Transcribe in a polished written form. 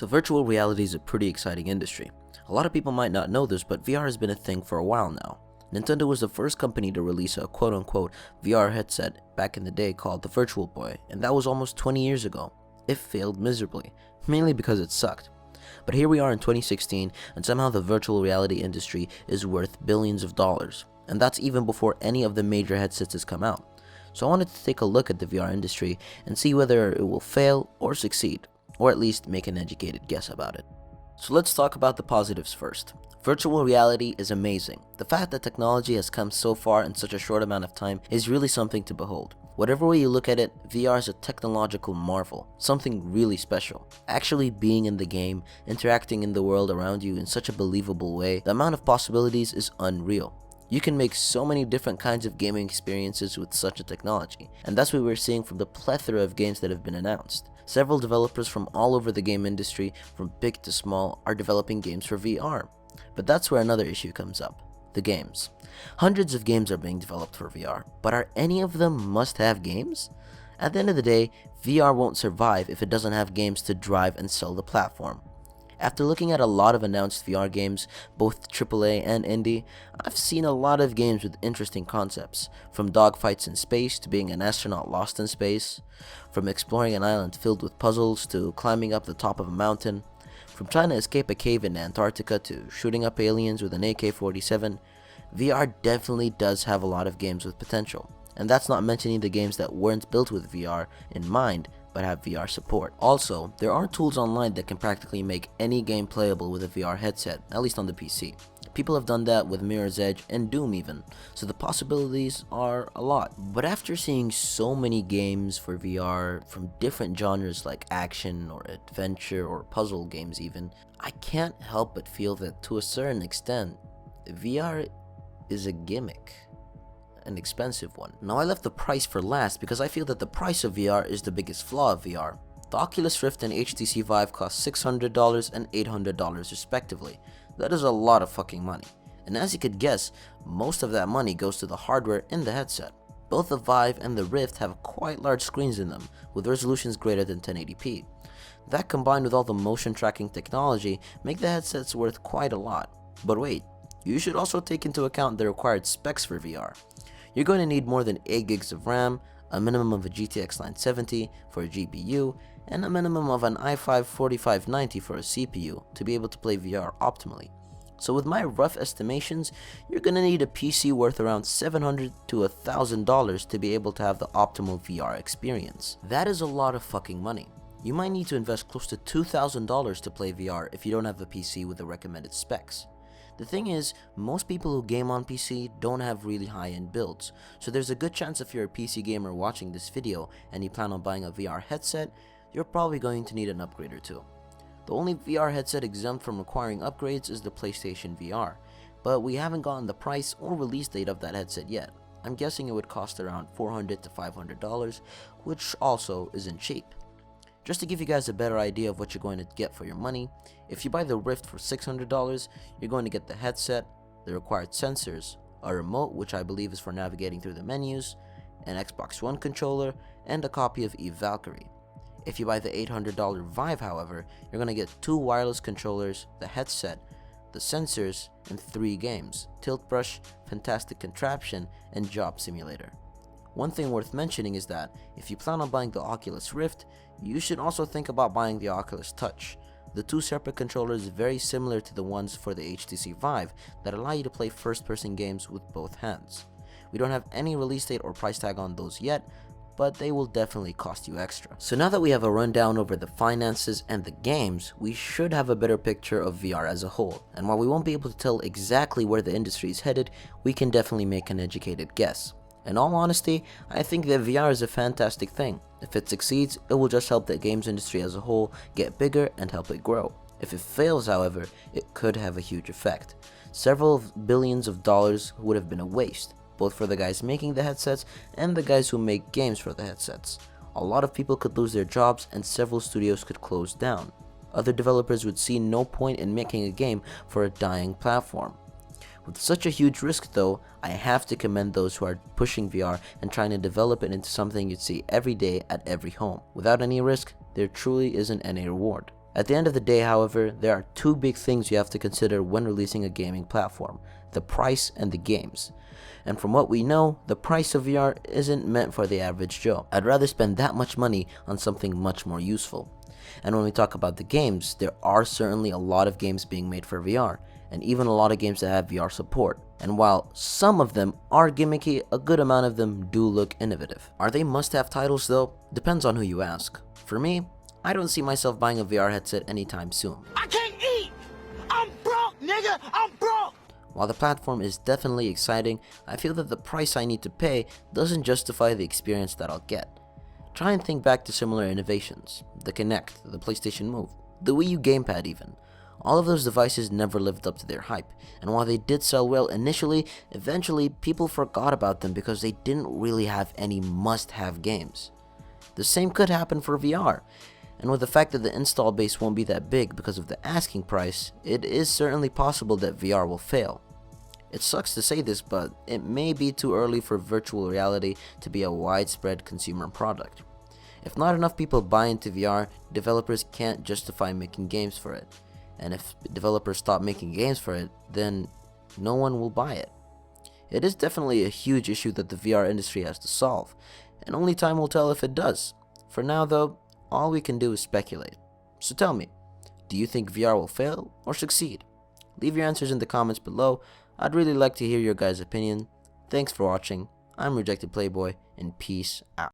virtual reality is a pretty exciting industry. A lot of people might not know this, but VR has been a thing for a while now. Nintendo was the first company to release a quote-unquote VR headset back in the day called the Virtual Boy, and that was almost 20 years ago. It failed miserably, mainly because it sucked. But here we are in 2016, and somehow the virtual reality industry is worth billions of dollars, and that's even before any of the major headsets has come out. So I wanted to take a look at the VR industry and see whether it will fail or succeed, or at least make an educated guess about it. So let's talk about the positives first. Virtual reality is amazing. The fact that technology has come so far in such a short amount of time is really something to behold. Whatever way you look at it, VR is a technological marvel, something really special. Actually being in the game, interacting in the world around you in such a believable way, the amount of possibilities is unreal. You can make so many different kinds of gaming experiences with such a technology, and that's what we're seeing from the plethora of games that have been announced. Several developers from all over the game industry, from big to small, are developing games for VR. But that's where another issue comes up: the games. Hundreds of games are being developed for VR, but are any of them must-have games? At the end of the day, VR won't survive if it doesn't have games to drive and sell the platform. After looking at a lot of announced VR games, both AAA and indie, I've seen a lot of games with interesting concepts, from dogfights in space to being an astronaut lost in space, from exploring an island filled with puzzles to climbing up the top of a mountain, from trying to escape a cave in Antarctica to shooting up aliens with an AK-47. VR definitely does have a lot of games with potential, and that's not mentioning the games that weren't built with VR in mind but have VR support. Also, there are tools online that can practically make any game playable with a VR headset, at least on the PC. People have done that with Mirror's Edge and Doom even, so the possibilities are a lot. But after seeing so many games for VR from different genres like action or adventure or puzzle games even, I can't help but feel that to a certain extent, VR is a gimmick. An expensive one. Now I left the price for last because I feel that the price of VR is the biggest flaw of VR. The Oculus Rift and HTC Vive cost $600 and $800 respectively. That is a lot of fucking money. And as you could guess, most of that money goes to the hardware in the headset. Both the Vive and the Rift have quite large screens in them, with resolutions greater than 1080p. That combined with all the motion tracking technology make the headsets worth quite a lot. But wait, you should also take into account the required specs for VR. You're going to need more than 8 gigs of RAM, a minimum of a GTX 970 for a GPU, and a minimum of an i5-4590 for a CPU to be able to play VR optimally. So with my rough estimations, you're going to need a PC worth around $700 to $1,000 to be able to have the optimal VR experience. That is a lot of fucking money. You might need to invest close to $2,000 to play VR if you don't have a PC with the recommended specs. The thing is, most people who game on PC don't have really high-end builds, so there's a good chance if you're a PC gamer watching this video and you plan on buying a VR headset, you're probably going to need an upgrade or two. The only VR headset exempt from requiring upgrades is the PlayStation VR, but we haven't gotten the price or release date of that headset yet. I'm guessing it would cost around $400 to $500, which also isn't cheap. Just to give you guys a better idea of what you're going to get for your money, if you buy the Rift for $600, you're going to get the headset, the required sensors, a remote which I believe is for navigating through the menus, an Xbox One controller, and a copy of Eve Valkyrie. If you buy the $800 Vive, however, you're going to get 2 wireless controllers, the headset, the sensors, and 3 games: Tilt Brush, Fantastic Contraption, and Job Simulator. One thing worth mentioning is that if you plan on buying the Oculus Rift, you should also think about buying the Oculus Touch. The 2 separate controllers very similar to the ones for the HTC Vive that allow you to play first-person games with both hands. We don't have any release date or price tag on those yet, but they will definitely cost you extra. So now that we have a rundown over the finances and the games, we should have a better picture of VR as a whole. And while we won't be able to tell exactly where the industry is headed, we can definitely make an educated guess. In all honesty, I think that VR is a fantastic thing. If it succeeds, it will just help the games industry as a whole get bigger and help it grow. If it fails, however, it could have a huge effect. Several billions of dollars would have been a waste, both for the guys making the headsets and the guys who make games for the headsets. A lot of people could lose their jobs and several studios could close down. Other developers would see no point in making a game for a dying platform. With such a huge risk though, I have to commend those who are pushing VR and trying to develop it into something you'd see every day at every home. Without any risk, there truly isn't any reward. At the end of the day, however, there are two big things you have to consider when releasing a gaming platform: the price and the games. And from what we know, the price of VR isn't meant for the average Joe. I'd rather spend that much money on something much more useful. And when we talk about the games, there are certainly a lot of games being made for VR, and even a lot of games that have VR support. And while some of them are gimmicky, a good amount of them do look innovative. Are they must-have titles though? Depends on who you ask. For me, I don't see myself buying a VR headset anytime soon. I can't eat! I'm broke, nigga! I'm broke! While the platform is definitely exciting, I feel that the price I need to pay doesn't justify the experience that I'll get. Try and think back to similar innovations: the Kinect, the PlayStation Move, the Wii U gamepad even. All of those devices never lived up to their hype, and while they did sell well initially, eventually people forgot about them because they didn't really have any must-have games. The same could happen for VR, and with the fact that the install base won't be that big because of the asking price, it is certainly possible that VR will fail. It sucks to say this, but it may be too early for virtual reality to be a widespread consumer product. If not enough people buy into VR, developers can't justify making games for it. And if developers stop making games for it, then no one will buy it. It is definitely a huge issue that the VR industry has to solve, and only time will tell if it does. For now though, all we can do is speculate. So tell me, do you think VR will fail or succeed? Leave your answers in the comments below. I'd really like to hear your guys' opinion. Thanks for watching. I'm RejectedPlayboy, and peace out.